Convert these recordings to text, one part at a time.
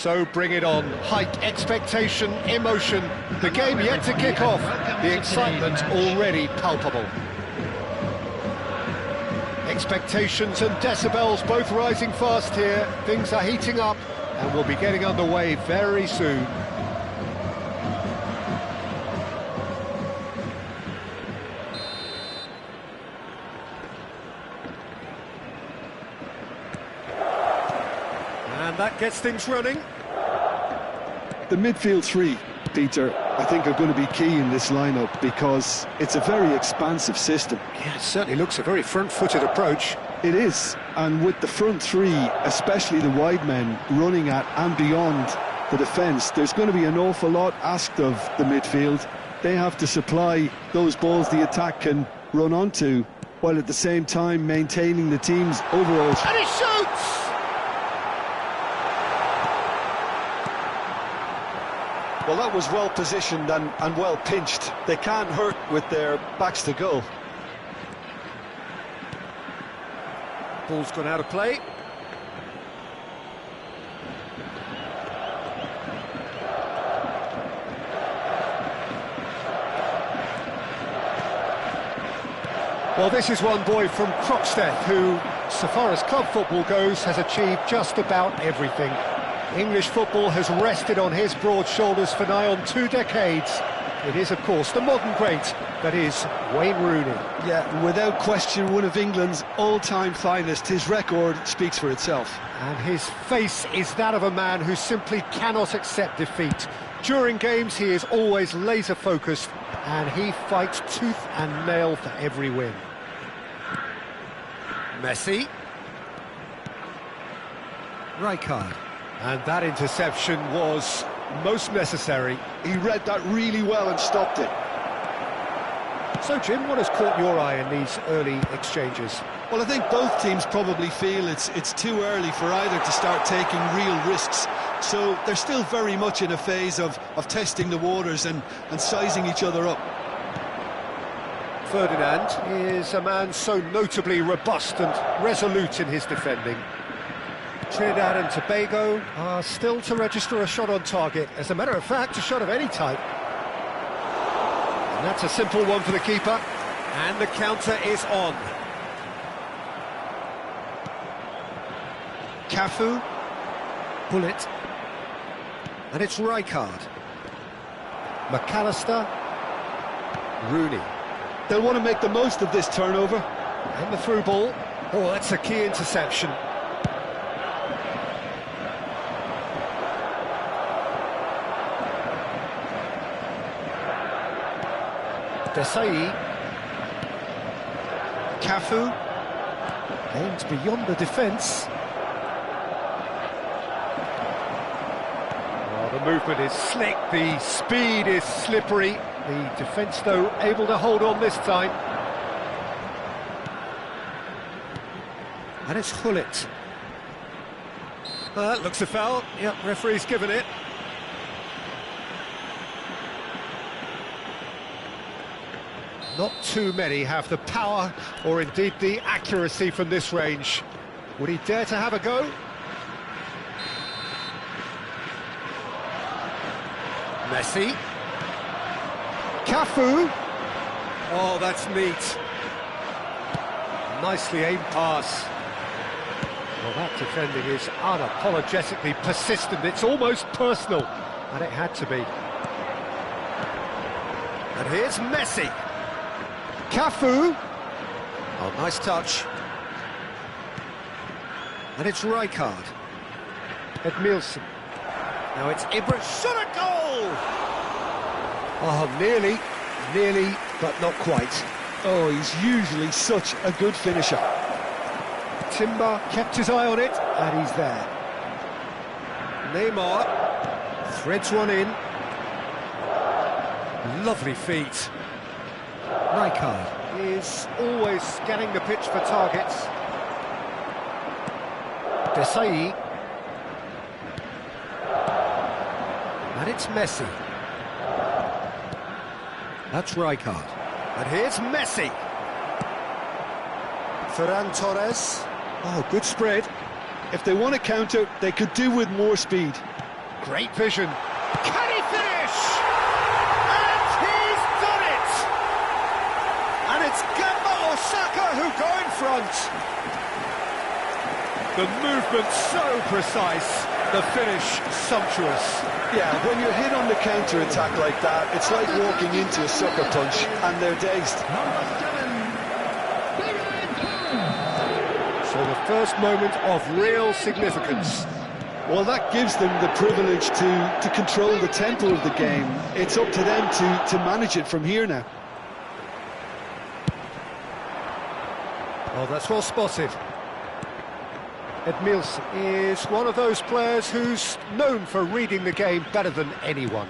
So bring it on. Hype, expectation, emotion. The game yet to kick off. The excitement already palpable. Expectations and decibels both rising fast here. Things are heating up and we'll be getting underway very soon. And that gets things running. The midfield three, Peter, I think are going to be key in this lineup because it's a very expansive system. Yeah, it certainly looks a very front-footed approach. It is, and with the front three, especially the wide men, running at and beyond the defence, there's going to be an awful lot asked of the midfield. They have to supply those balls the attack can run onto, while at the same time maintaining the team's overall... And he shoots! Well, that was well positioned and well pinched. They can't hurt with their backs to goal. Ball's gone out of play. Well, this is one boy from Croxteth who, so far as club football goes, has achieved just about everything. English football has rested on his broad shoulders for nigh on 2 decades. It is, of course, the modern great that is Wayne Rooney. Yeah, without question, one of England's all-time finest. His record speaks for itself. And his face is that of a man who simply cannot accept defeat. During games, he is always laser-focused, and he fights tooth and nail for every win. Messi. Rijkaard. And that interception was most necessary. He read that really well and stopped it. So, Jim, what has caught your eye in these early exchanges? Well, I think both teams probably feel it's too early for either to start taking real risks. So they're still very much in a phase of testing the waters and sizing each other up. Ferdinand is a man so notably robust and resolute in his defending. Trinidad and Tobago are still to register a shot on target. As a matter of fact, a shot of any type. And that's a simple one for the keeper. And the counter is on. Cafu. Bullet. And it's Rijkaard. McAllister. Rooney. They'll want to make the most of this turnover. And the through ball. Oh, that's a key interception. Desai. Cafu. Aimed beyond the defence. Oh, the movement is slick, the speed is slippery. The defence, though, able to hold on this time. And it's Hullet. That looks a foul. Yep, referee's given it. Not too many have the power or indeed the accuracy from this range. Would he dare to have a go? Messi. Cafu. Oh, that's neat. Nicely aimed pass. Well, that defending is unapologetically persistent. It's almost personal, and it had to be. And here's Messi. Cafu. Oh, nice touch. And it's Rijkaard. Edmilson. Now it's Ibra. Shot a goal! Oh, nearly, but not quite. Oh, he's usually such a good finisher. Timber kept his eye on it, and he's there. Neymar threads one in. Lovely feet. Rijkaard is always scanning the pitch for targets. Desai. And it's Messi. That's Rijkaard. And here's Messi. Ferran Torres. Oh, good spread. If they want to counter, they could do with more speed. Great vision. Can he finish? And he's done it! And it's Gamba Osaka who go in front. The movement so precise, the finish sumptuous. Yeah, when you're hit on the counter-attack like that, it's like walking into a sucker punch, and they're dazed. So the first moment of real significance. Well, that gives them the privilege to control the tempo of the game. It's up to them to manage it from here now. Oh, that's well spotted. Edmilson is one of those players who's known for reading the game better than anyone.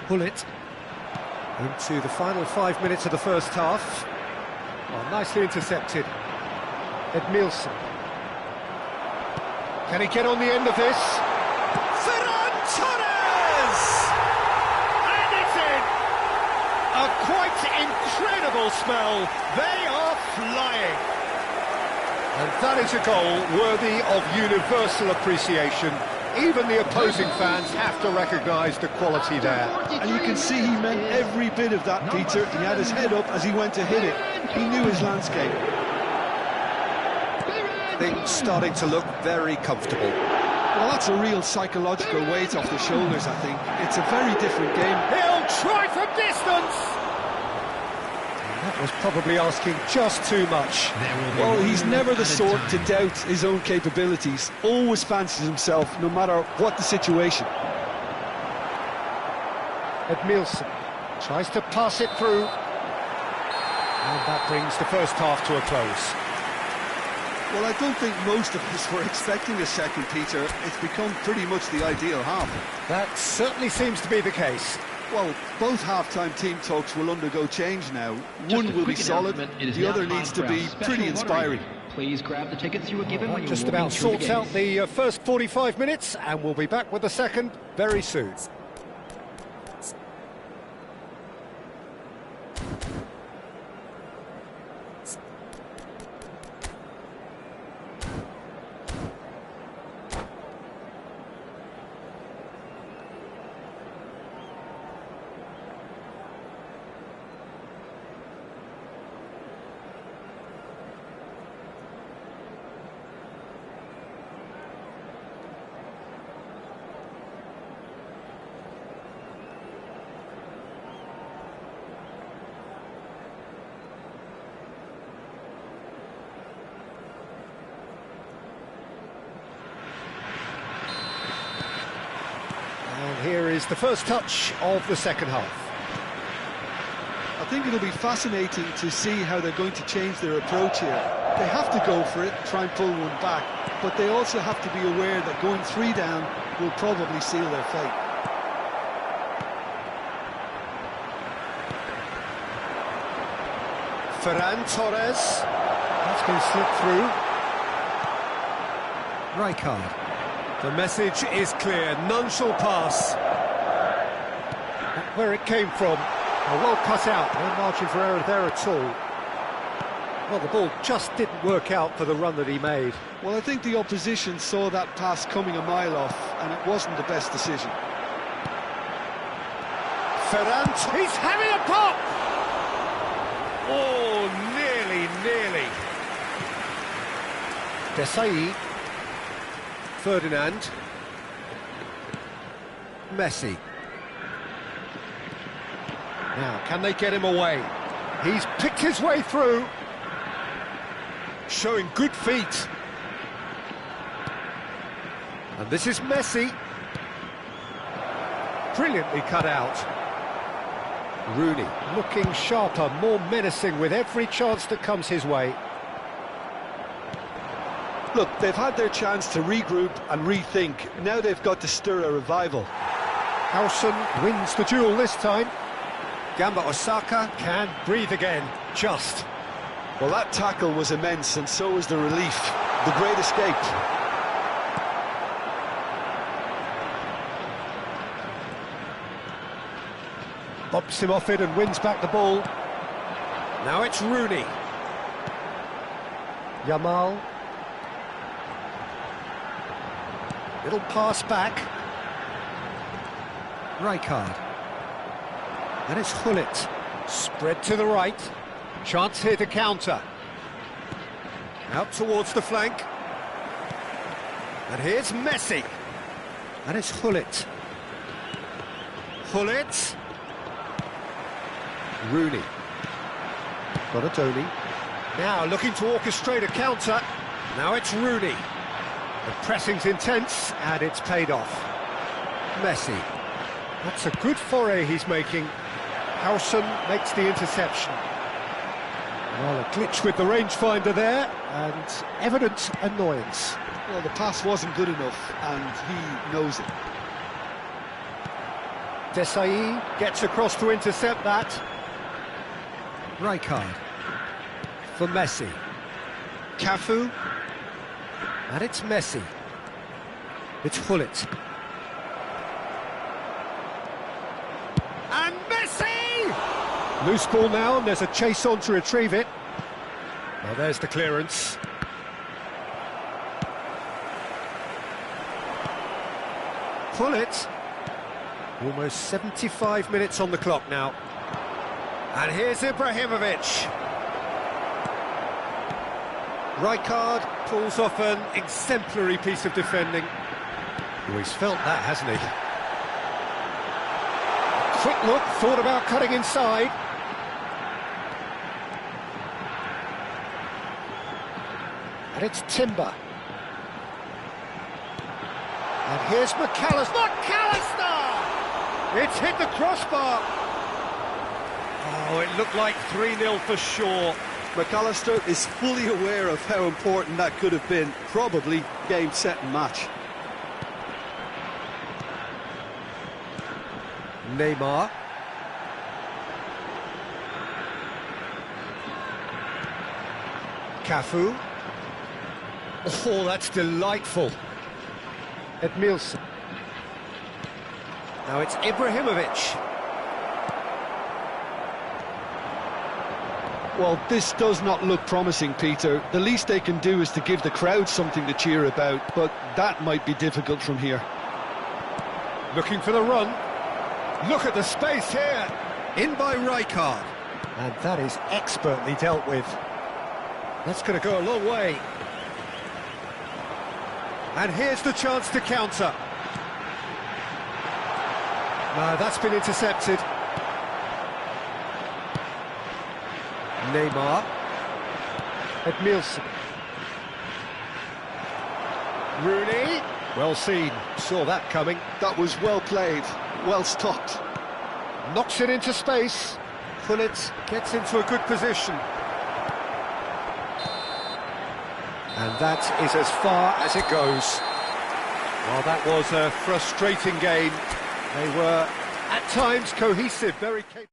Bullet into the final 5 minutes of the first half. Well, nicely intercepted. Edmilson. Can he get on the end of this? Ferran Torres! And it's in! A quite incredible smell. They are flying. And that is a goal worthy of universal appreciation. Even the opposing fans have to recognise the quality there. And you can see he meant every bit of that, Peter. He had his head up as he went to hit it. He knew his landscape. Things starting to look very comfortable. Well, that's a real psychological weight off the shoulders, I think. It's a very different game. He'll try from distance! That was probably asking just too much. Well, he's never the sort to doubt his own capabilities. Always fancies himself, no matter what the situation. Edmilson tries to pass it through. And that brings the first half to a close. Well, I don't think most of us were expecting a second, Peter. It's become pretty much the ideal half. That certainly seems to be the case. Well, both half-time team talks will undergo change now. One will be solid, the other needs to be pretty inspiring. Please grab the tickets you were given when you were just about walking through the sorts out the first 45 minutes, and we'll be back with the second very soon. Here is the first touch of the second half. I think it'll be fascinating to see how they're going to change their approach here. They have to go for it, try and pull one back, but they also have to be aware that going 3 down will probably seal their fate. Ferran Torres. That's been slipped through. Rijkaard. The message is clear, none shall pass. Where it came from, well cut out, no margin for error there at all. Well, the ball just didn't work out for the run that he made. Well, I think the opposition saw that pass coming a mile off, and it wasn't the best decision. Ferran, he's having a pop! Oh, nearly. Desai. Ferdinand. Messi. Now, can they get him away? He's picked his way through. Showing good feet. And this is Messi. Brilliantly cut out. Rooney looking sharper, more menacing with every chance that comes his way. Look, they've had their chance to regroup and rethink. Now they've got to stir a revival. Howson wins the duel this time. Gamba Osaka can breathe again, just. Well, that tackle was immense, and so was the relief. The great escape. Bumps him off it and wins back the ball. Now it's Rooney. Yamal. Little pass back. Rijkaard. And it's Gullit. Spread to the right. Chance here to counter. Out towards the flank. And here's Messi. And it's Gullit. Gullit. Rooney. Bonatoni. Now looking to orchestrate a counter. Now it's Rooney. The pressing's intense, and it's paid off. Messi. That's a good foray he's making. Howson makes the interception. Well, a glitch with the rangefinder there, and evident annoyance. Well, the pass wasn't good enough, and he knows it. Desai gets across to intercept that. Rijkaard. For Messi. Cafu. And it's Messi. It's Gullit. And Messi! Loose ball now, and there's a chase on to retrieve it. Well, there's the clearance. Gullit. Almost 75 minutes on the clock now. And here's Ibrahimovic. Rijkaard pulls off an exemplary piece of defending. Oh, he's felt that, hasn't he? Quick look, thought about cutting inside. And it's Timber. And here's McAllister. McAllister! It's hit the crossbar. Oh, it looked like 3-0 for sure. McAllister is fully aware of how important that could have been. Probably game, set and match. Neymar. Cafu. Oh, that's delightful. Edmilson. Now it's Ibrahimovic. Well, this does not look promising, Peter. The least they can do is to give the crowd something to cheer about, but that might be difficult from here. Looking for the run. Look at the space here. In by Rijkaard. And that is expertly dealt with. That's going to go a long way. And here's the chance to counter. No, that's been intercepted. Neymar. Edmilson. Rooney. Well seen. Saw that coming. That was well played, well stopped. Knocks it into space. Gullit gets into a good position. And that is as far as it goes. Well, that was a frustrating game. They were, at times, cohesive, very capable.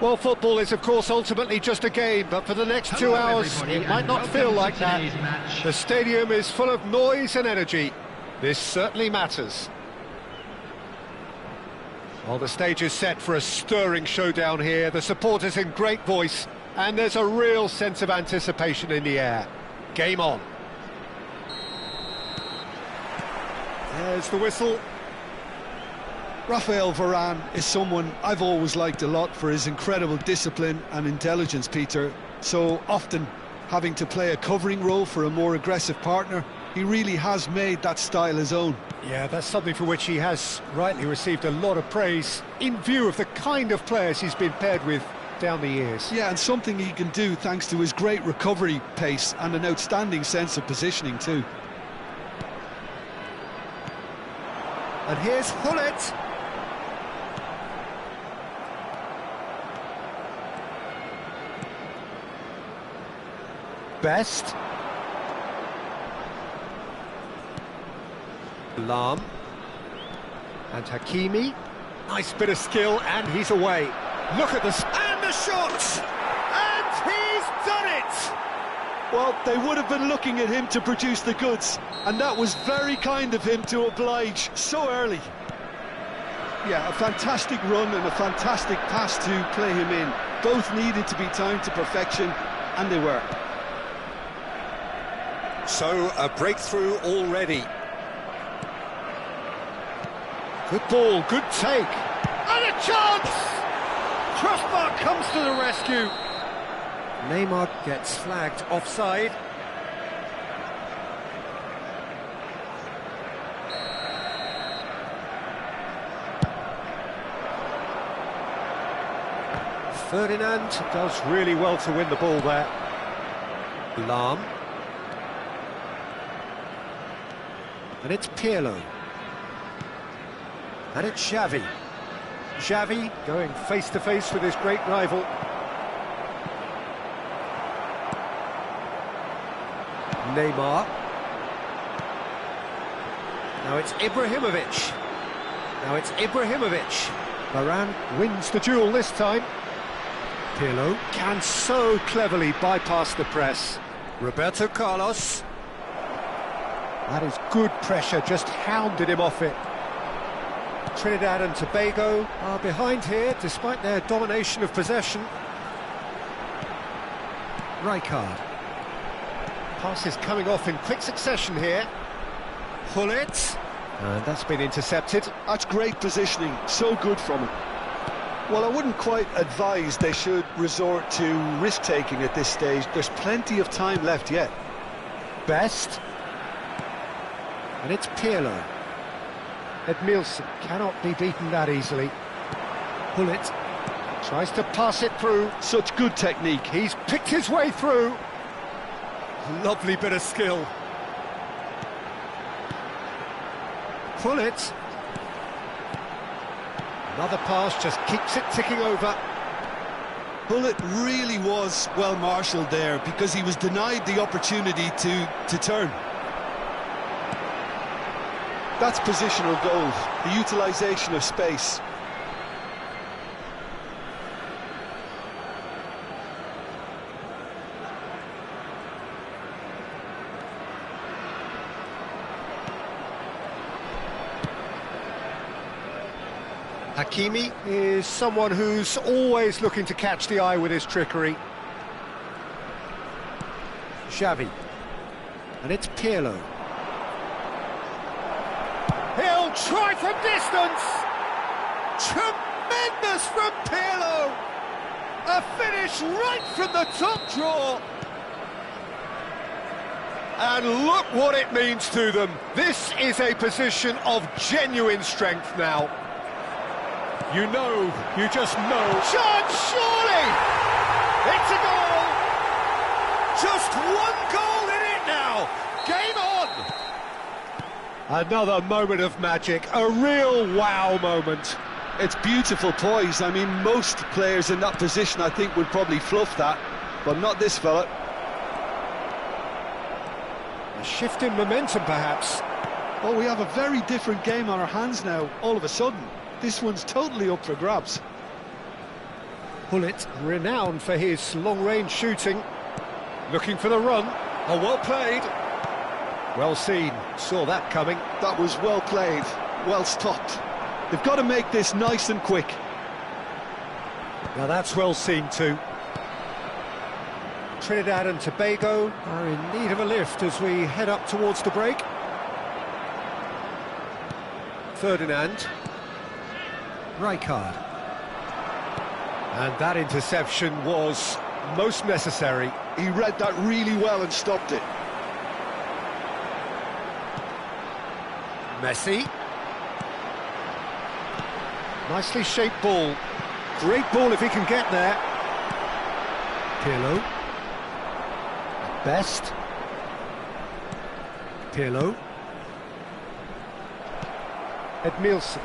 Well, football is, of course, ultimately just a game, but for the next 2 hours, it might not feel like that. The stadium is full of noise and energy. This certainly matters. Well, the stage is set for a stirring showdown here. The supporters in great voice, and there's a real sense of anticipation in the air. Game on. There's the whistle. Rafael Varane is someone I've always liked a lot for his incredible discipline and intelligence, Peter. So often having to play a covering role for a more aggressive partner, he really has made that style his own. Yeah, that's something for which he has rightly received a lot of praise in view of the kind of players he's been paired with down the years. Yeah, and something he can do thanks to his great recovery pace and an outstanding sense of positioning too. And here's Hullet. Best. Lahm. And Hakimi. Nice bit of skill, and he's away. Look at this. And the shot! And he's done it! Well, they would have been looking at him to produce the goods, and that was very kind of him to oblige so early. Yeah, a fantastic run and a fantastic pass to play him in. Both needed to be timed to perfection, and they were. So, a breakthrough already. Good ball, good take. And a chance! Crossbar comes to the rescue. Neymar gets flagged offside. Ferdinand does really well to win the ball there. Lahm. And it's Pirlo. And it's Xavi. Xavi going face-to-face with his great rival. Neymar. Now it's Ibrahimovic. Varane wins the duel this time. Pirlo can so cleverly bypass the press. Roberto Carlos. That is good pressure, just hounded him off it. Trinidad and Tobago are behind here, despite their domination of possession. Rijkaard. Passes coming off in quick succession here. Hullet. And that's been intercepted. That's great positioning, so good from him. Well, I wouldn't quite advise they should resort to risk-taking at this stage. There's plenty of time left yet. Best. And it's Pirlo. Edmilson cannot be beaten that easily. Hullet tries to pass it through. Such good technique. He's picked his way through. Lovely bit of skill. Hullet. Another pass just keeps it ticking over. Hullet really was well marshalled there because he was denied the opportunity to turn. That's positional goal, the utilisation of space. Hakimi is someone who's always looking to catch the eye with his trickery. Xavi. And it's Pirlo. He'll try from distance! Tremendous from Pirlo! A finish right from the top draw! And look what it means to them. This is a position of genuine strength now. You know, you just know. Chance, surely! It's a goal! Just one goal in it now! Game on! Another moment of magic, a real wow moment. It's beautiful poise. I mean, most players in that position, I think, would probably fluff that, but not this fella. A shift in momentum, perhaps. Oh, we have a very different game on our hands now, all of a sudden. This one's totally up for grabs. Hullet, renowned for his long-range shooting. Looking for the run. Oh, well played. Well seen. Saw that coming. That was well played, well stopped. They've got to make this nice and quick. Now that's well seen too. Trinidad and Tobago are in need of a lift as we head up towards the break. Ferdinand. Rijkaard. And that interception was most necessary. He read that really well and stopped it. Messi. Nicely shaped ball. Great ball if he can get there. Pirlo. Best. Pirlo. Edmilson.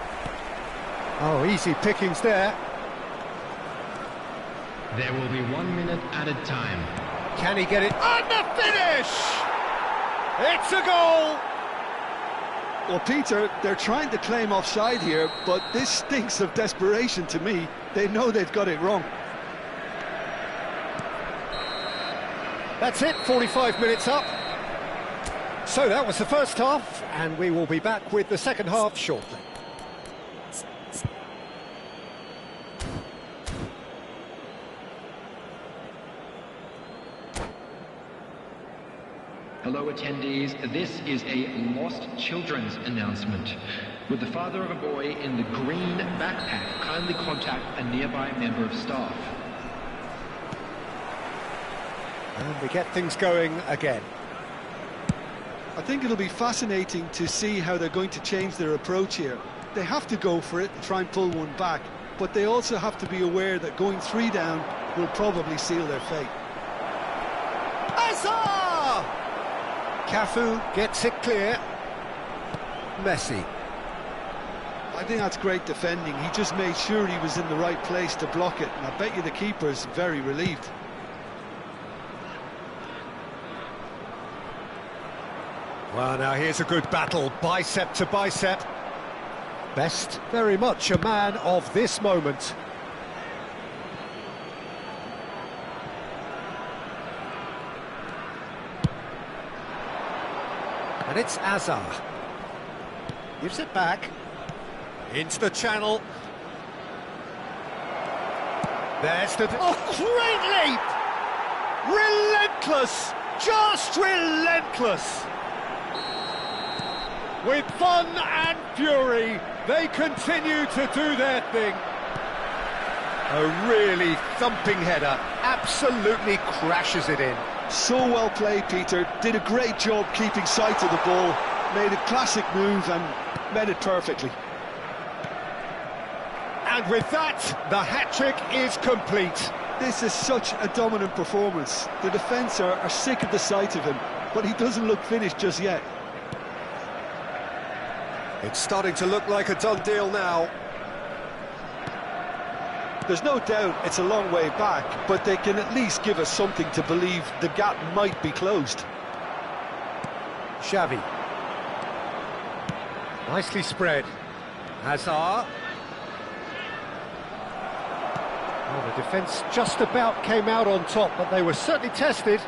Oh, easy pickings there. There will be 1 minute added time. Can he get it? And the finish! It's a goal! Well, Peter, they're trying to claim offside here, but this stinks of desperation to me. They know they've got it wrong. That's it, 45 minutes up. So that was the first half, and we will be back with the second half shortly. Hello attendees, this is a lost children's announcement. Would the father of a boy in the green backpack kindly contact a nearby member of staff? And we get things going again. I think it'll be fascinating to see how they're going to change their approach here. They have to go for it and try and pull one back, but they also have to be aware that going 3 down will probably seal their fate. Azar! Cafu gets it clear. Messi. I think that's great defending. He just made sure he was in the right place to block it, and I bet you the keeper's very relieved. Well, now here's a good battle, bicep to bicep. Best, very much a man of this moment. And it's Azar. Gives it back. Into the channel. There's the... Oh, great leap! Relentless! Just relentless! With fun and fury, they continue to do their thing. A really thumping header, absolutely crashes it in. So well played, Peter. Did a great job keeping sight of the ball, made a classic move and made it perfectly. And with that, the hat-trick is complete. This is such a dominant performance. The defence are sick of the sight of him, but he doesn't look finished just yet. It's starting to look like a done deal now. There's no doubt it's a long way back, but they can at least give us something to believe the gap might be closed. Xavi. Nicely spread. Hazard. Oh, the defence just about came out on top, but they were certainly tested.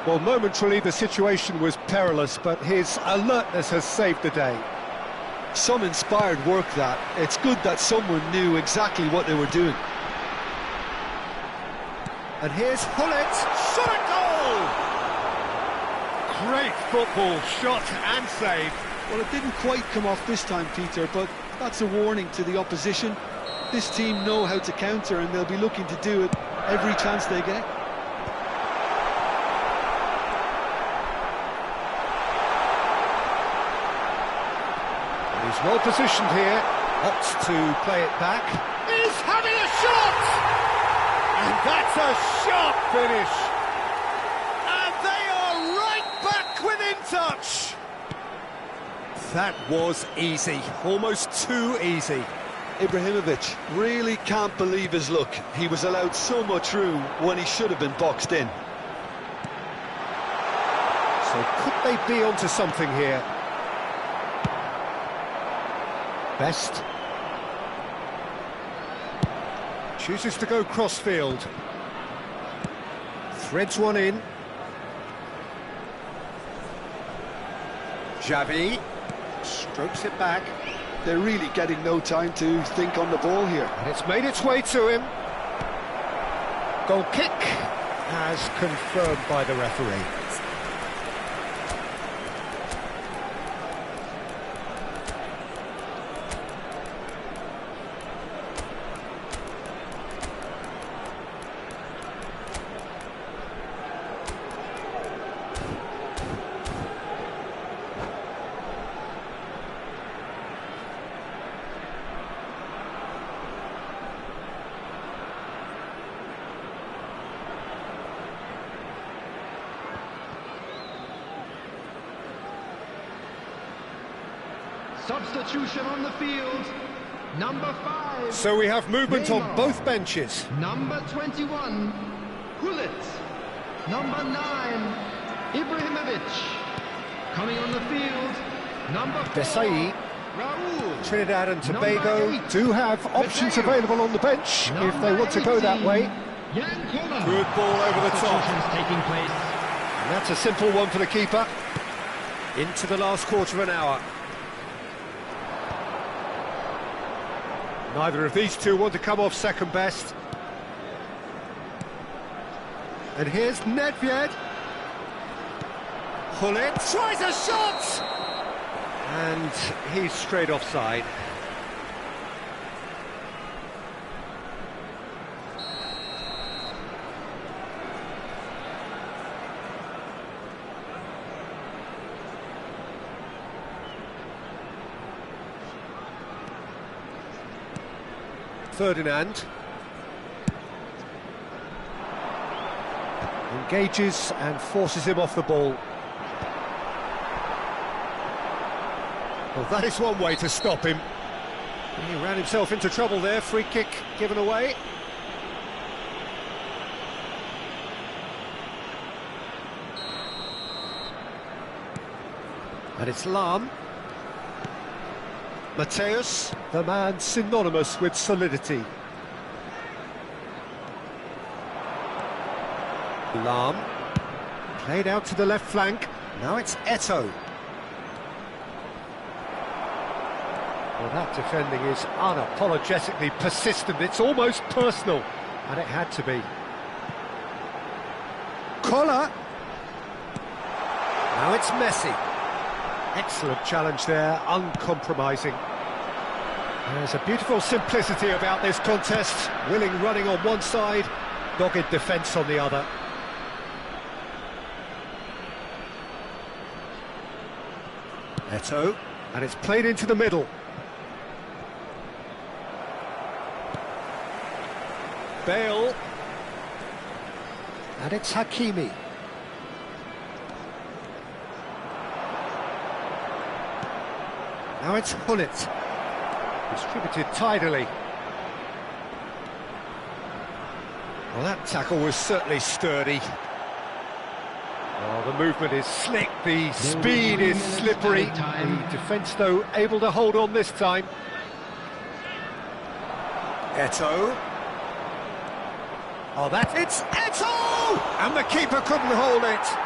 Well, momentarily the situation was perilous, but his alertness has saved the day. Some inspired work that. It's good that someone knew exactly what they were doing. And here's Hullet, shot at goal! Great football, shot and save. Well, it didn't quite come off this time, Peter, but that's a warning to the opposition. This team know how to counter, and they'll be looking to do it every chance they get. He's well positioned here, opts to play it back. He's having a shot! And that's a sharp finish. And they are right back within touch. That was easy, almost too easy. Ibrahimovic really can't believe his luck. He was allowed so much room when he should have been boxed in. So could they be onto something here? Best. Chooses to go crossfield. Threads one in. Xavi strokes it back. They're really getting no time to think on the ball here. And it's made its way to him. Goal kick as confirmed by the referee. Substitution on the field. Number 5. So we have movement Neymar. on both benches. Number 21, Gullit. Number 9, Ibrahimovic. Coming on the field, number 4, Desai. Raul. Trinidad and Tobago Number 8, do have options Mateo. available on the bench if they want to go that way. Yankola. Good ball over the top. Substitutions taking place. And that's a simple one for the keeper. Into the last quarter of an hour. Neither of these two want to come off second best. And here's Nedved. Gullit tries a shot! And he's straight offside. Ferdinand engages and forces him off the ball. Well, that is one way to stop him. He ran himself into trouble there. Free kick given away. And it's Lahm. Mateus, the man synonymous with solidity. Lahm, played out to the left flank. Now it's Eto'o. Well, that defending is unapologetically persistent. It's almost personal, and it had to be. Collar. Now it's Messi. Excellent challenge there, uncompromising. There's a beautiful simplicity about this contest. Willing running on one side, dogged defence on the other. Eto'o, and it's played into the middle. Bale. And it's Hakimi. Now it's Gullit. Distributed tidily. Well, that tackle was certainly sturdy. Oh, the movement is slick, the speed is slippery. The defence, though, able to hold on this time. Eto'o. Oh, it's Eto'o! And the keeper couldn't hold it.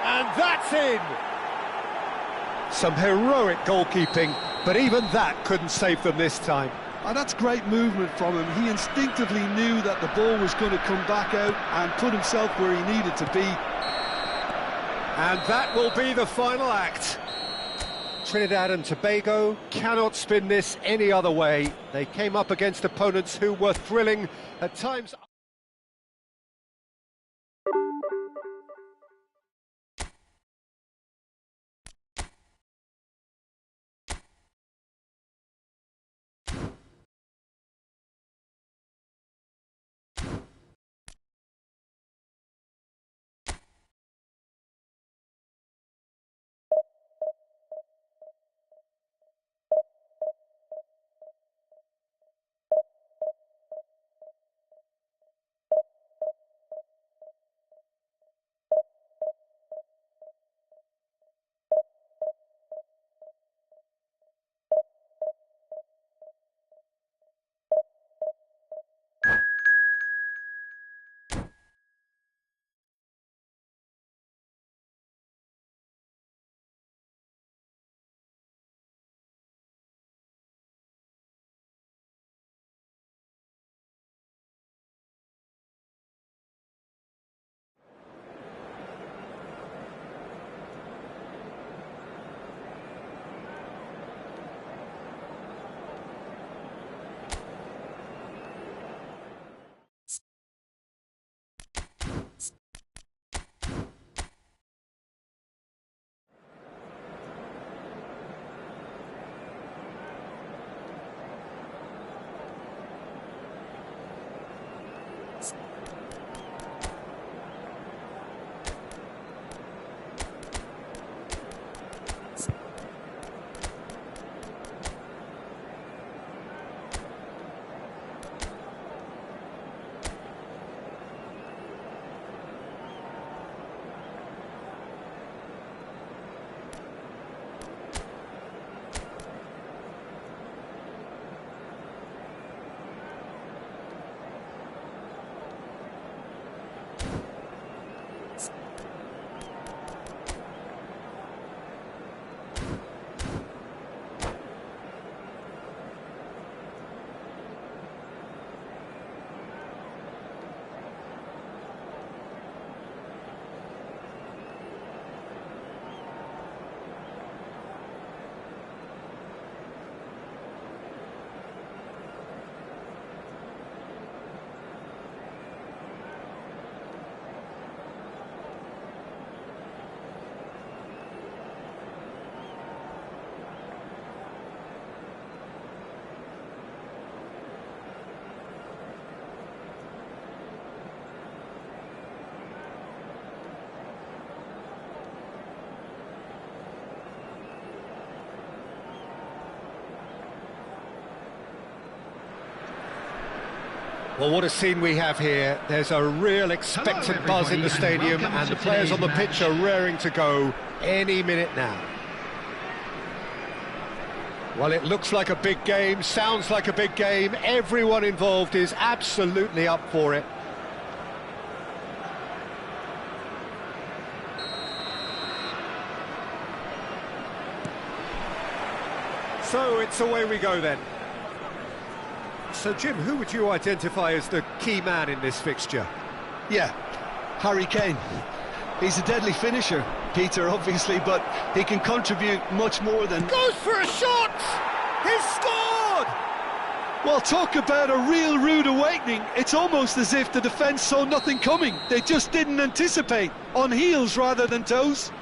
And that's in! Some heroic goalkeeping, but even that couldn't save them this time. And that's great movement from him. He instinctively knew that the ball was going to come back out and put himself where he needed to be. And that will be the final act. Trinidad and Tobago cannot spin this any other way. They came up against opponents who were thrilling, at times... Well, what a scene we have here. There's a real expectant buzz in the stadium, and the players on the pitch are raring to go any minute now. Well, it looks like a big game, sounds like a big game. Everyone involved is absolutely up for it. So it's away we go then. So, Jim, who would you identify as the key man in this fixture? Yeah, Harry Kane. He's a deadly finisher, Peter, obviously, but he can contribute much more than... Goes for a shot! He's scored! Well, talk about a real rude awakening. It's almost as if the defence saw nothing coming. They just didn't anticipate, on heels rather than toes.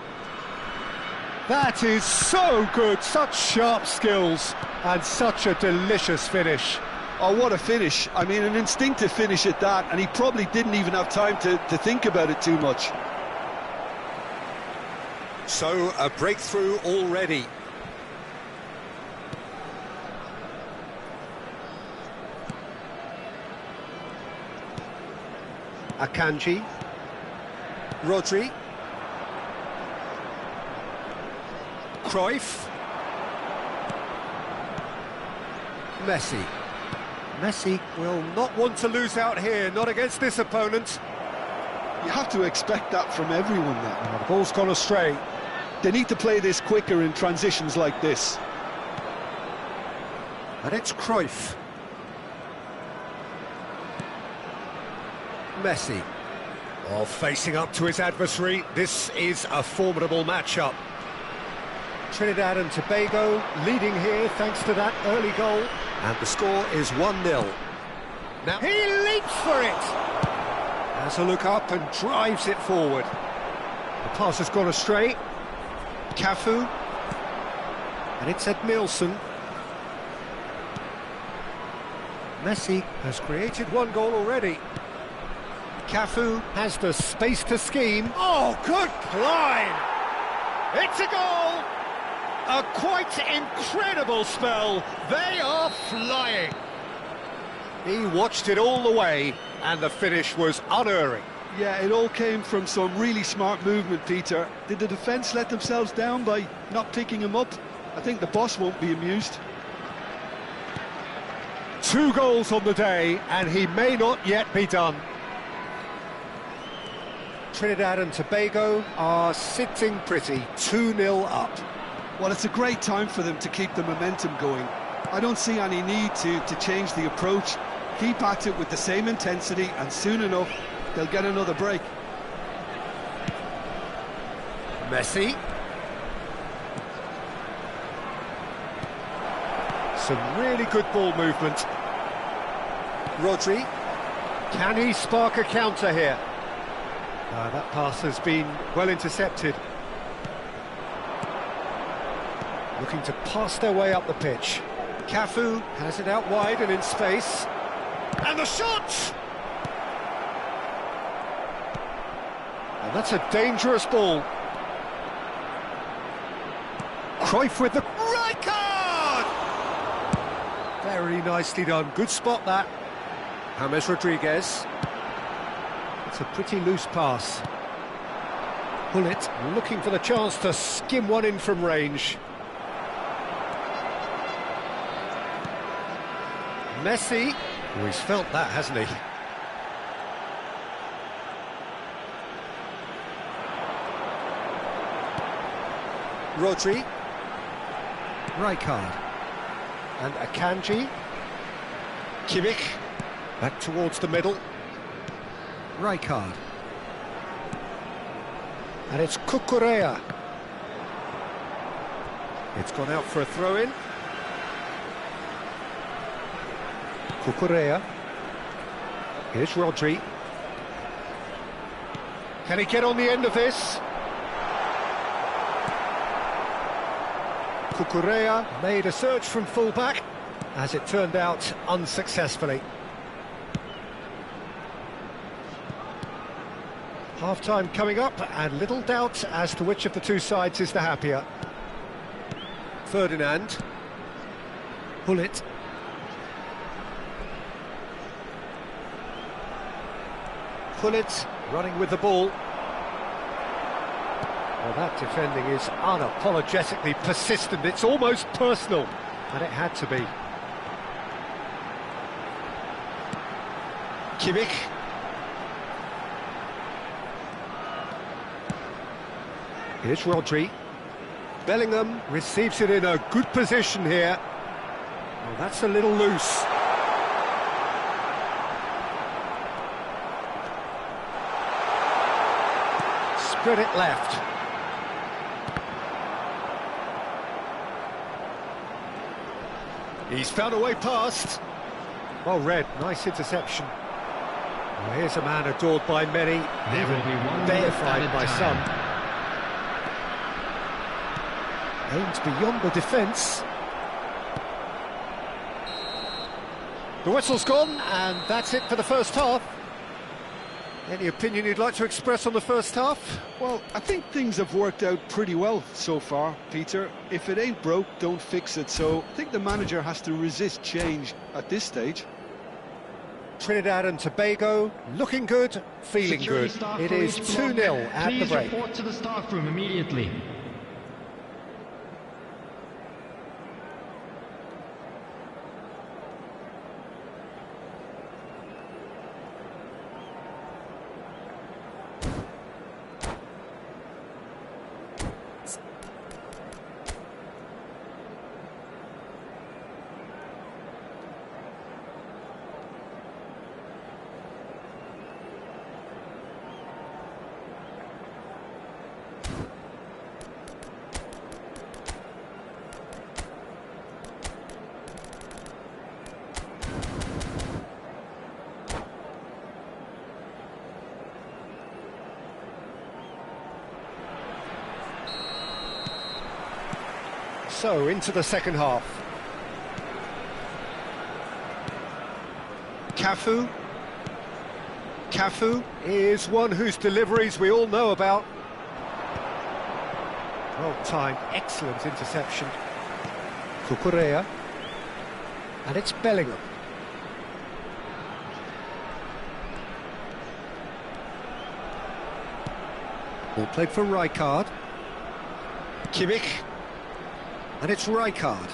That is so good, such sharp skills, and such a delicious finish. Oh, what a finish. I mean, an instinctive finish at that, and he probably didn't even have time to think about it too much. So, a breakthrough already. Akanji. Rodri. Cruyff. Messi. Messi will not want to lose out here, not against this opponent. You have to expect that from everyone then. The ball's gone astray. They need to play this quicker in transitions like this. And it's Cruyff. Messi. Oh, facing up to his adversary. This is a formidable matchup. Trinidad and Tobago leading here thanks to that early goal. And the score is 1-0. Now he leaps for it! Has a look up and drives it forward. The pass has gone astray. Cafu. And it's Edmilson. Messi has created one goal already. Cafu has the space to scheme. Oh, good climb! It's a goal! A quite incredible spell. They are flying. He watched it all the way, and the finish was unerring. Yeah, it all came from some really smart movement, Peter. Did the defence let themselves down by not picking him up? I think the boss won't be amused. 2 goals on the day, and he may not yet be done. Trinidad and Tobago are sitting pretty, 2-0 up. Well, it's a great time for them to keep the momentum going. I don't see any need to change the approach. Keep at it with the same intensity, and soon enough, they'll get another break. Messi. Some really good ball movement. Rodri. Can he spark a counter here? That pass has been well intercepted. Looking to pass their way up the pitch. Cafu has it out wide and in space. And the shot! And that's a dangerous ball. Cruyff with the right card! Very nicely done. Good spot, that. James Rodriguez. It's a pretty loose pass. Bullet looking for the chance to skim one in from range. Messi. Oh, he's felt that, hasn't he? Rodri. Rijkaard. And Akanji. Kimmich. Back towards the middle. Rijkaard. And it's Cucurella. It's gone out for a throw-in. Cucurella. Here's Rodri. Can he get on the end of this? Cucurella made a search from full-back, as it turned out unsuccessfully. Half-time coming up, and little doubt as to which of the two sides is the happier. Ferdinand. Bullet. Pullet running with the ball. Well, that defending is unapologetically persistent. It's almost personal, and it had to be. Kimmich. Here's Rodri. Bellingham receives it in a good position here. Well, that's a little loose. Spread it left. He's found a way past. Well read, nice interception. Well, here's a man adored by many, even deified by some. Aims beyond the defence. The whistle's gone, and that's it for the first half. Any opinion you'd like to express on the first half? Well, I think things have worked out pretty well so far, Peter. If it ain't broke, don't fix it. So I think the manager has to resist change at this stage. Trinidad and Tobago looking good, feeling good. It is 2-0 at the break. Please report to the staff room immediately. So, into the second half. Cafu. Cafu is one whose deliveries we all know about. Well timed, excellent interception. Cucurella. And it's Bellingham. Ball played for Rijkaard. Kimmich. And it's Rijkaard.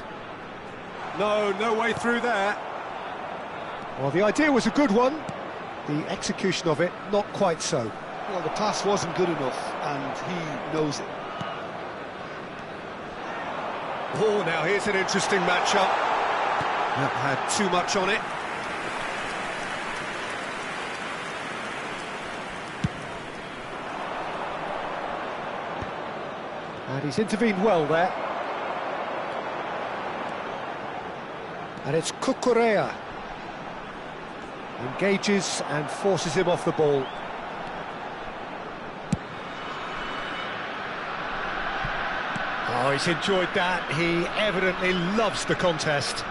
No way through there. Well, the idea was a good one. The execution of it, not quite so. Well, the pass wasn't good enough, and he knows it. Oh, now here's an interesting matchup. That had too much on it. And he's intervened well there. And it's Cucurella. Engages and forces him off the ball. Oh, he's enjoyed that. He evidently loves the contest.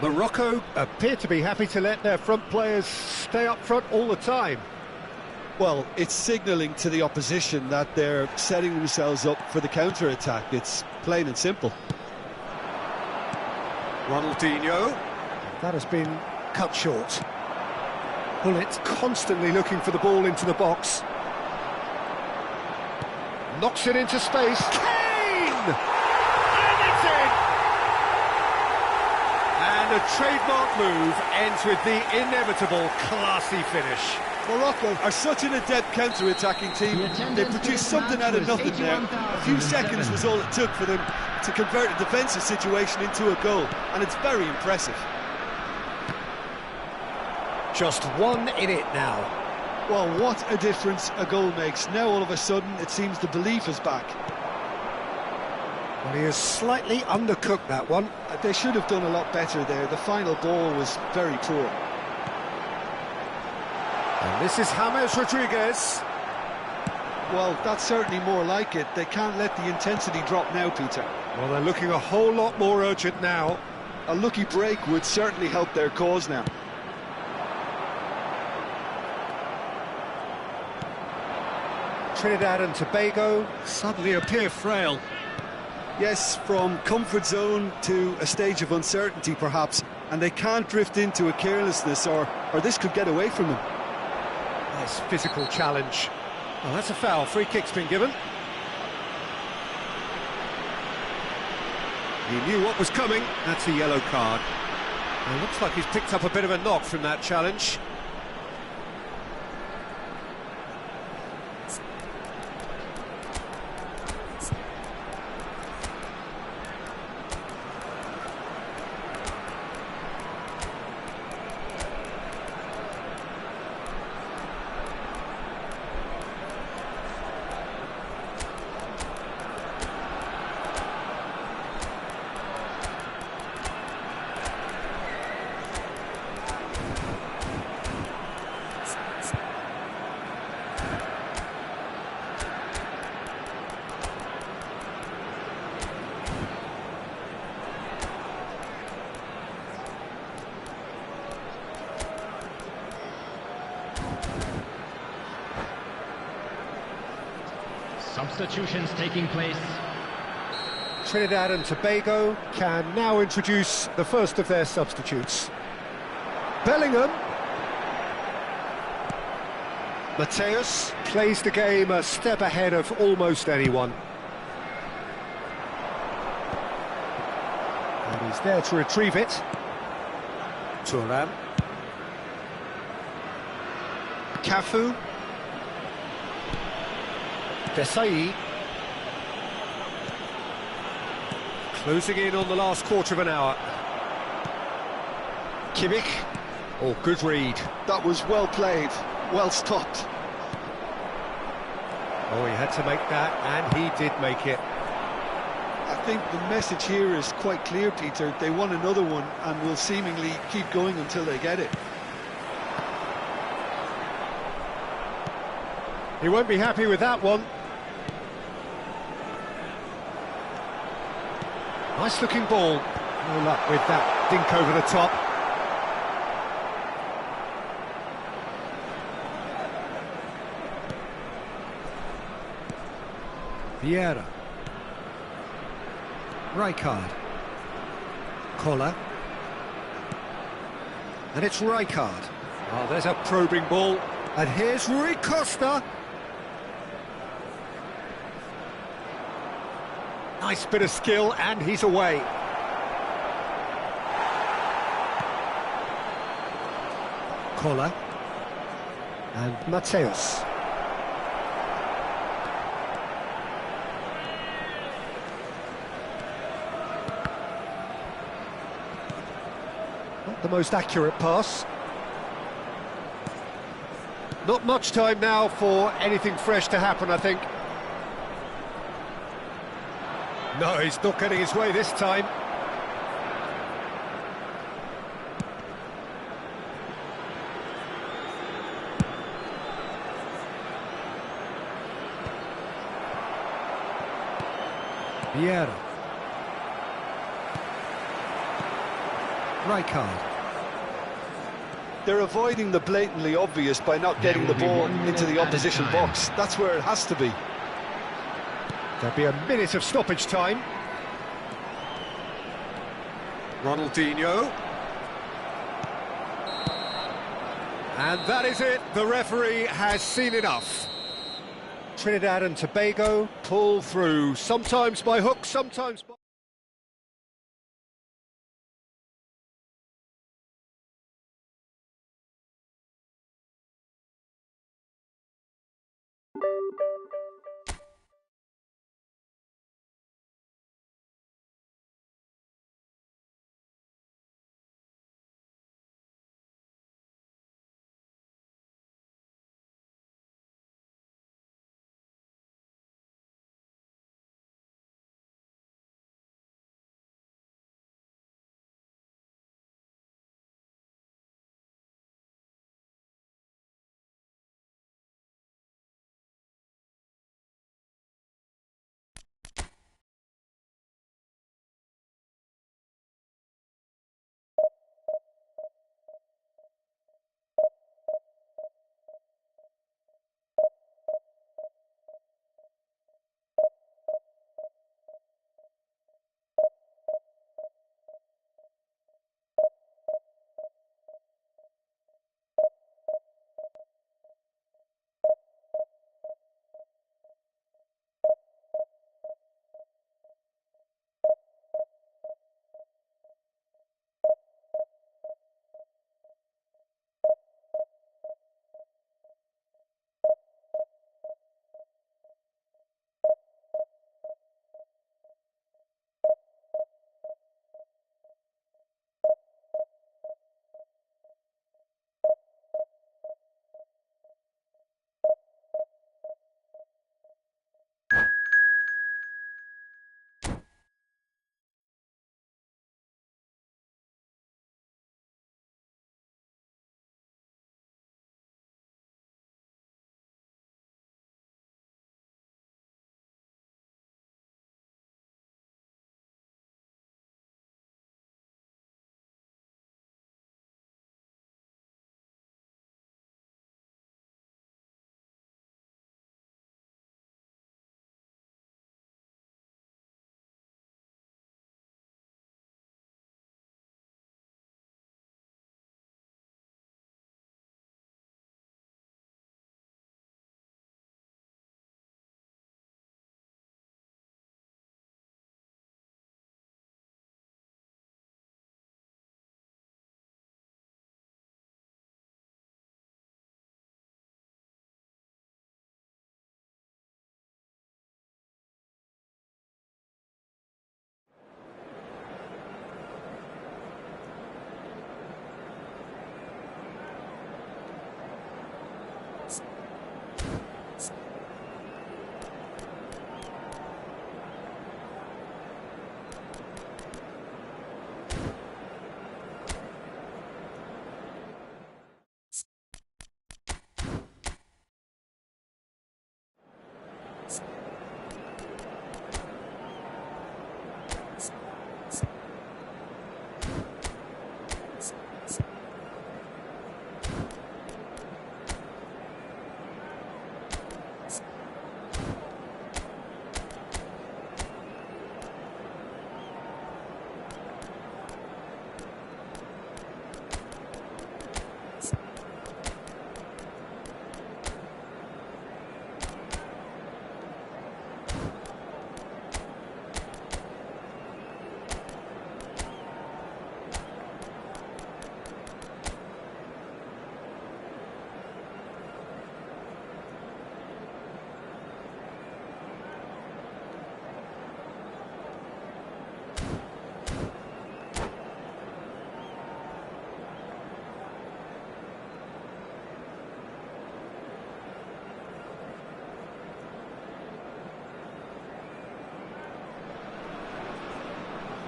Morocco appear to be happy to let their front players stay up front all the time. Well, it's signalling to the opposition that they're setting themselves up for the counter-attack. It's plain and simple. Ronaldinho. That has been cut short. Pullet constantly looking for the ball into the box. Knocks it into space. Kane! And it's in! And a trademark move ends with the inevitable classy finish. Morocco are such an adept counter-attacking team. They produced something out of nothing there. A few seconds was all it took for them to convert a defensive situation into a goal, and it's very impressive. Just one in it now. Well, what a difference a goal makes. Now all of a sudden it seems the belief is back. Well, he has slightly undercooked that one. They should have done a lot better there. The final ball was very poor. And this is James Rodriguez. Well, that's certainly more like it. They can't let the intensity drop now, Peter. Well, they're looking a whole lot more urgent now. A lucky break would certainly help their cause now. Trinidad and Tobago suddenly appear frail. Yes, from comfort zone to a stage of uncertainty perhaps, and they can't drift into a carelessness or or this could get away from him. Nice physical challenge. Well, that's a foul. Free kick's been given. He knew what was coming. That's a yellow card. It looks like he's picked up a bit of a knock from that challenge. Substitutions taking place. Trinidad and Tobago can now introduce the first of their substitutes. Bellingham. Mateus plays the game a step ahead of almost anyone. And he's there to retrieve it. Turan. Cafu. Desai. Closing in on the last quarter of an hour. Kimmich. Oh, good read. That was well played, well stopped. Oh, he had to make that, and he did make it. I think the message here is quite clear, Peter. They want another one and will seemingly keep going until they get it. He won't be happy with that one. Nice looking ball. No luck with that dink over the top. Vieira. Rijkaard. Koller. And it's Rijkaard. Oh, there's a probing ball. And here's Rui Costa. Nice bit of skill, and he's away. Koller. And Mateus. Not the most accurate pass. Not much time now for anything fresh to happen, I think. No, he's not getting his way this time. Vieira. Rijkaard. They're avoiding the blatantly obvious by not getting the ball into the opposition box. That's where it has to be. There'll be a minute of stoppage time. Ronaldinho. And that is it. The referee has seen enough. Trinidad and Tobago pull through, sometimes by hook, sometimes by...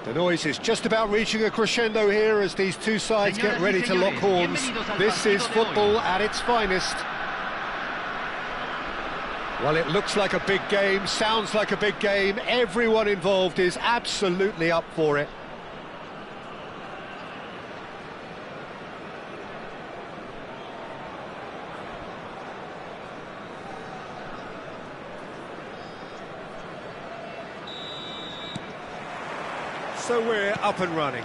The noise is just about reaching a crescendo here as these two sides get ready to lock horns. This is football at its finest. Well, it looks like a big game, sounds like a big game. Everyone involved is absolutely up for it. So we're up and running.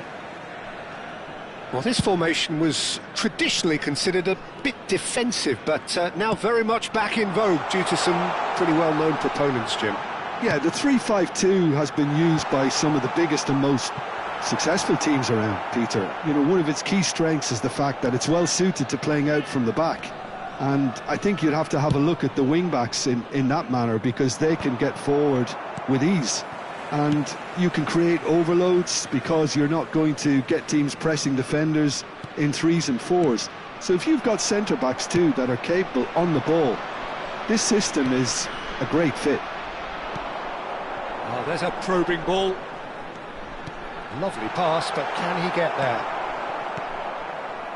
Well, this formation was traditionally considered a bit defensive, but now very much back in vogue due to some pretty well-known proponents, Jim. Yeah, the 3-5-2 has been used by some of the biggest and most successful teams around, Peter. You know, one of its key strengths is the fact that it's well-suited to playing out from the back. And I think you'd have to have a look at the wing-backs in that manner, because they can get forward with ease. And you can create overloads because you're not going to get teams pressing defenders in 3s and 4s. So if you've got centre-backs too that are capable on the ball, this system is a great fit. Oh, there's a probing ball. Lovely pass, but can he get there?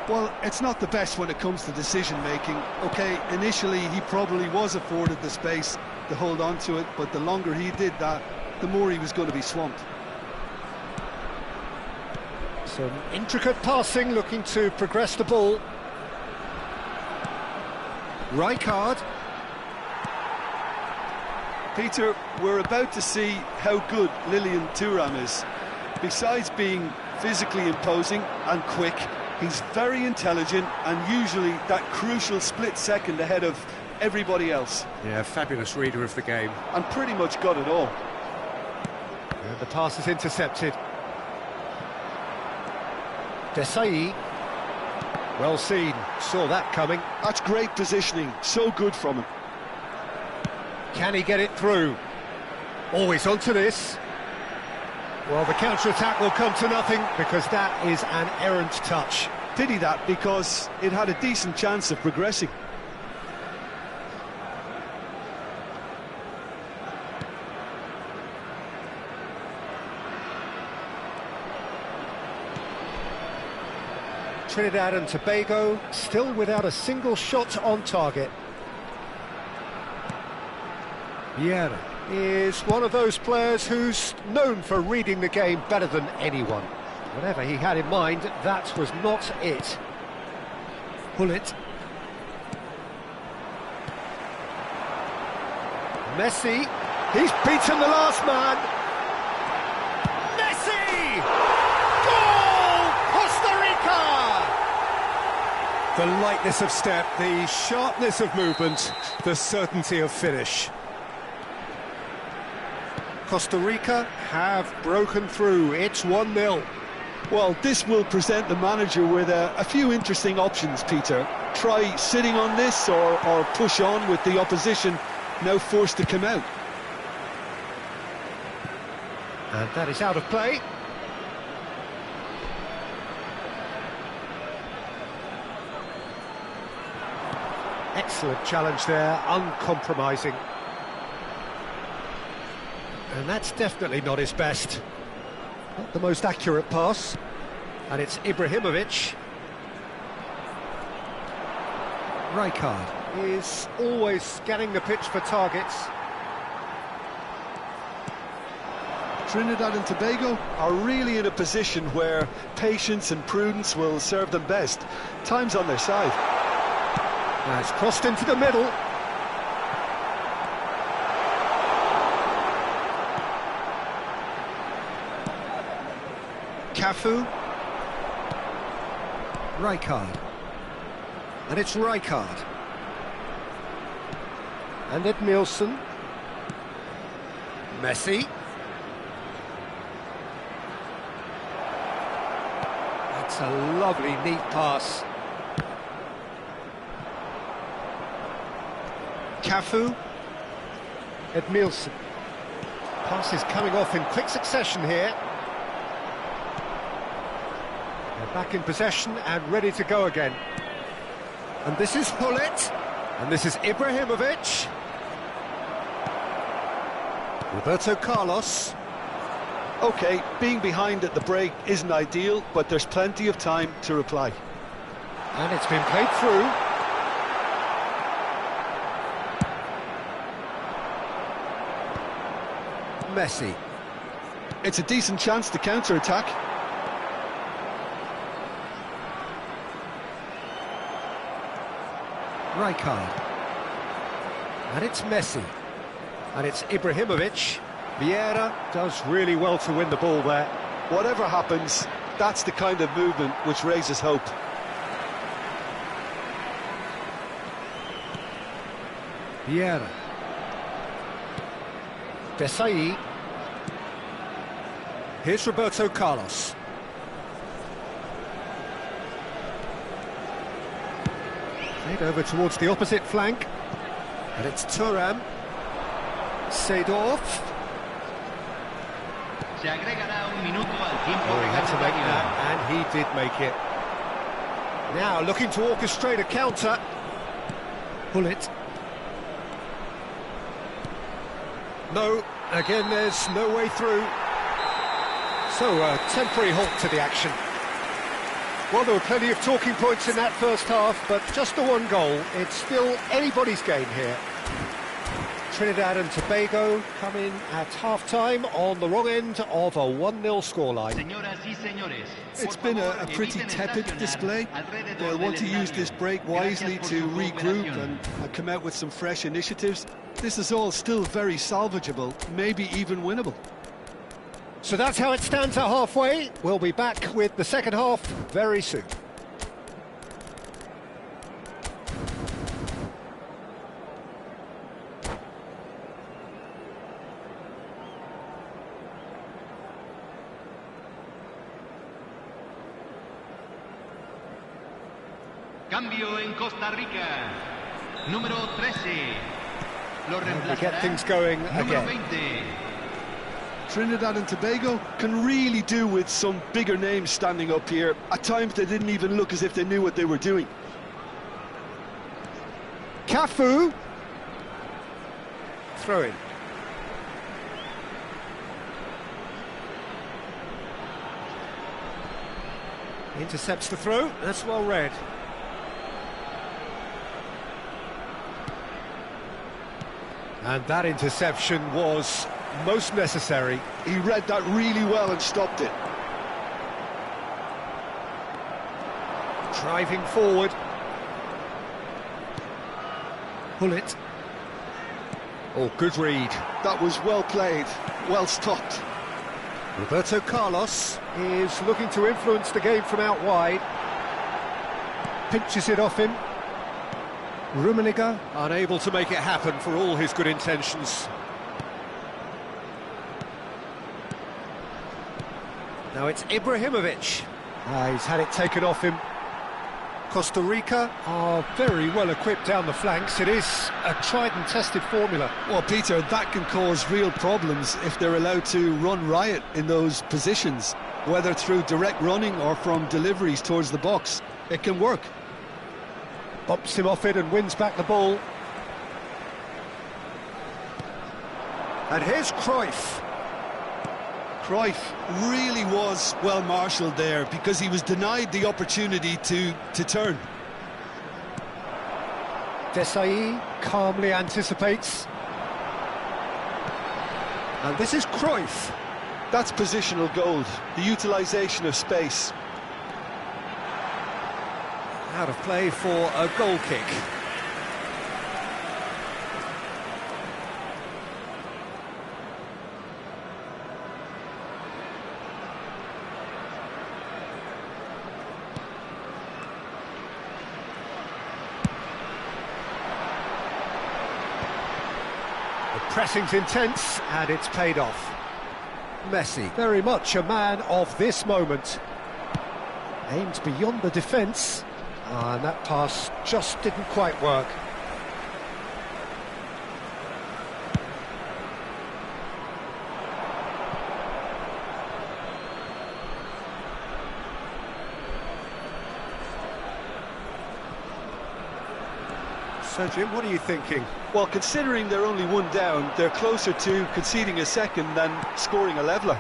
Well, it's not the best when it comes to decision-making. OK, initially he probably was afforded the space to hold on to it, but the longer he did that, the more he was going to be swamped. Some intricate passing, looking to progress the ball. Rijkaard. Peter, we're about to see how good Lilian Thuram is. Besides being physically imposing and quick, he's very intelligent and usually that crucial split second ahead of everybody else. Yeah, fabulous reader of the game. And pretty much got it all. And the pass is intercepted. Desai. Well seen, saw that coming. That's great positioning, so good from him. Can he get it through? Always onto this. Well, the counter-attack will come to nothing because that is an errant touch. Pity that, because it had a decent chance of progressing. Trinidad and Tobago still without a single shot on target. Vieira is one of those players who's known for reading the game better than anyone. Whatever he had in mind, that was not it. Hullet. Messi. He's beaten the last man. Messi! Goal! Costa Rica! The lightness of step, the sharpness of movement, the certainty of finish. Costa Rica have broken through. It's 1-0. Well, this will present the manager with a few interesting options, Peter. Try sitting on this or push on with the opposition now forced to come out. And that is out of play. Excellent challenge there, uncompromising. And that's definitely not his best. Not the most accurate pass. And it's Ibrahimovic. Rijkaard is always scanning the pitch for targets. Trinidad and Tobago are really in a position where patience and prudence will serve them best. Time's on their side. Now it's crossed into the middle. Cafu. Rijkaard. And it's Rijkaard. And Edmilson. Messi. That's a lovely, neat pass. Cafu. Edmilson. Pass is coming off in quick succession here. They're back in possession and ready to go again. And this is Hullet. And this is Ibrahimovic. Roberto Carlos. OK, being behind at the break isn't ideal, but there's plenty of time to reply. And it's been played through. Messi. It's a decent chance to counter-attack. Rijkaard. And it's Messi. And it's Ibrahimovic. Vieira does really well to win the ball there. Whatever happens, that's the kind of movement which raises hope. Vieira. Desai. Here's Roberto Carlos. Played over towards the opposite flank. And it's Thuram. Seedorf. Se agregará un minuto al tiempo. Oh, he had to make that, and he did make it. Now looking to orchestrate a counter. Pull it. No, again there's no way through. So a temporary halt to the action. Well, there were plenty of talking points in that first half, but just the one goal. It's still anybody's game here. Trinidad and Tobago come in at half-time on the wrong end of a 1-0 scoreline. It's been a pretty tepid display. They'll want to use this break wisely to regroup and come out with some fresh initiatives. This is all still very salvageable, maybe even winnable. So that's how it stands at halfway. We'll be back with the second half very soon. Cambio en Costa Rica. Número 13. Lo We get things going Número again. 20. Trinidad and Tobago can really do with some bigger names standing up here. At times they didn't even look as if they knew what they were doing. Cafu. Throw in. Intercepts the throw. That's well read. And that interception was most necessary. He read that really well and stopped it. Driving forward. Pull it. Oh, good read. That was well played, well stopped. Roberto Carlos is looking to influence the game from out wide. Pinches it off him. Rummenigge unable to make it happen for all his good intentions. Now it's Ibrahimovic. He's had it taken off him. Costa Rica are very well equipped down the flanks. It is a tried and tested formula. Well, Peter, that can cause real problems if they're allowed to run riot in those positions, whether through direct running or from deliveries towards the box. It can work. Bumps him off it and wins back the ball. And here's Cruyff. Cruyff really was well marshalled there because he was denied the opportunity to turn. Desai calmly anticipates. And this is Cruyff. That's positional gold, the utilisation of space. Out of play for a goal kick. The pressing's intense and it's paid off. Messi, very much a man of this moment. Aimed beyond the defence. And that pass just didn't quite work. So, Jim, what are you thinking? Well, considering they're only one down, they're closer to conceding a second than scoring a leveller.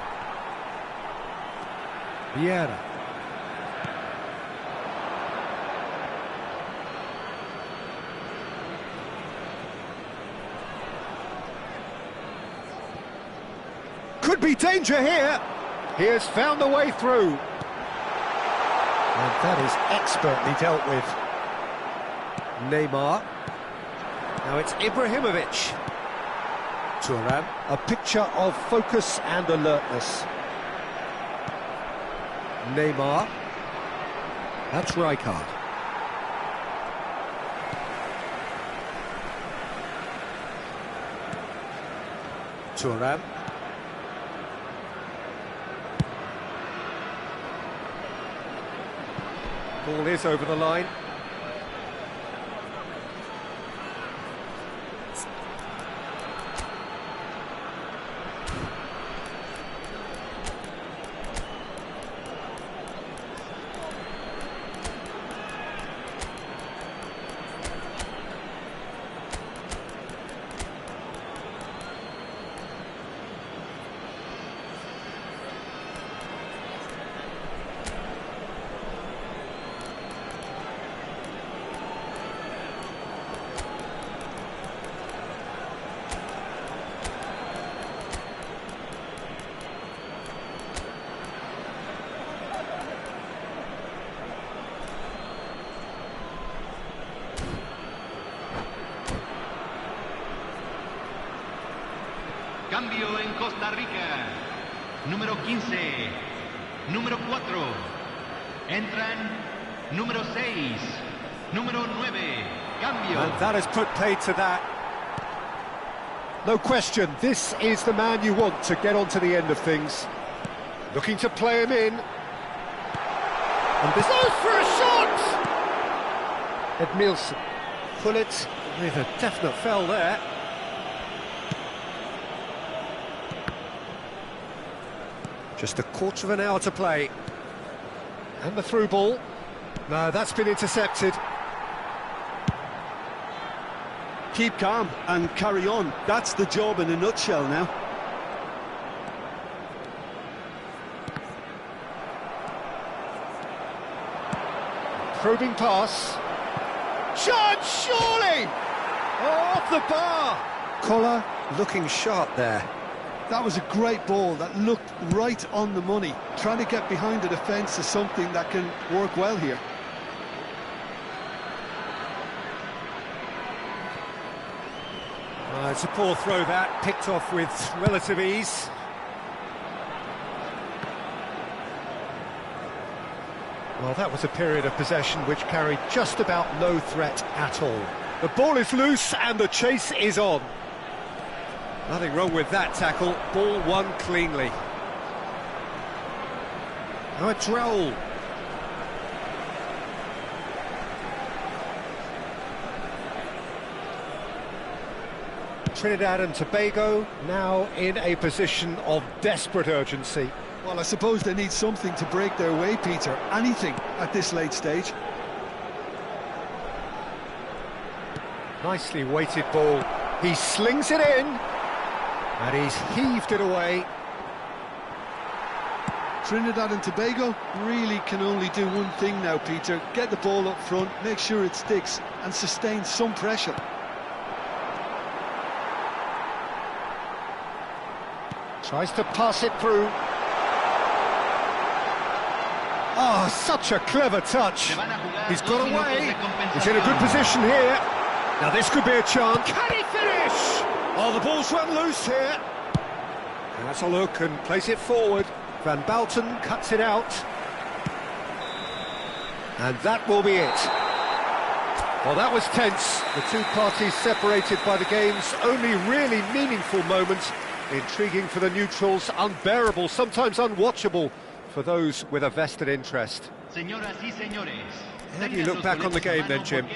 Vieira. Could be danger here. He has found a way through. And that is expertly dealt with. Neymar. Now it's Ibrahimovic. Thuram. A picture of focus and alertness. Neymar. That's Rijkaard. Thuram. Ball is over the line. Cambio en Costa Rica. Número 15. Número 4. Entran número 6. Número 9. Cambio. And that has put paid to that. No question, this is the man you want to get on to the end of things. Looking to play him in. And this goes for a shot! Edmilson. Pull it with a definite foul there. Just a quarter of an hour to play. And the through ball. No, that's been intercepted. Keep calm and carry on. That's the job in a nutshell now. Probing pass. Shot, surely! Oh, off the bar! Collar looking sharp there. That was a great ball that looked right on the money. Trying to get behind the defence is something that can work well here. It's a poor throw that, picked off with relative ease. Well, that was a period of possession which carried just about no threat at all. The ball is loose and the chase is on. Nothing wrong with that tackle, ball won cleanly. Now a Droll. Trinidad and Tobago now in a position of desperate urgency. Well, I suppose they need something to break their way, Peter. Anything at this late stage. Nicely weighted ball. He slings it in. And he's heaved it away. Trinidad and Tobago really can only do one thing now, Peter. Get the ball up front, make sure it sticks, and sustain some pressure. Tries to pass it through. Oh, such a clever touch. He's got away. He's in a good position here. Now this could be a chance. Can he finish? Oh, the ball's run loose here. And that's a look and plays it forward. Van Bouten cuts it out. And that will be it. Well, that was tense. The two parties separated by the game's only really meaningful moment. Intriguing for the neutrals, unbearable, sometimes unwatchable for those with a vested interest. How do you look back on the game then, Jim?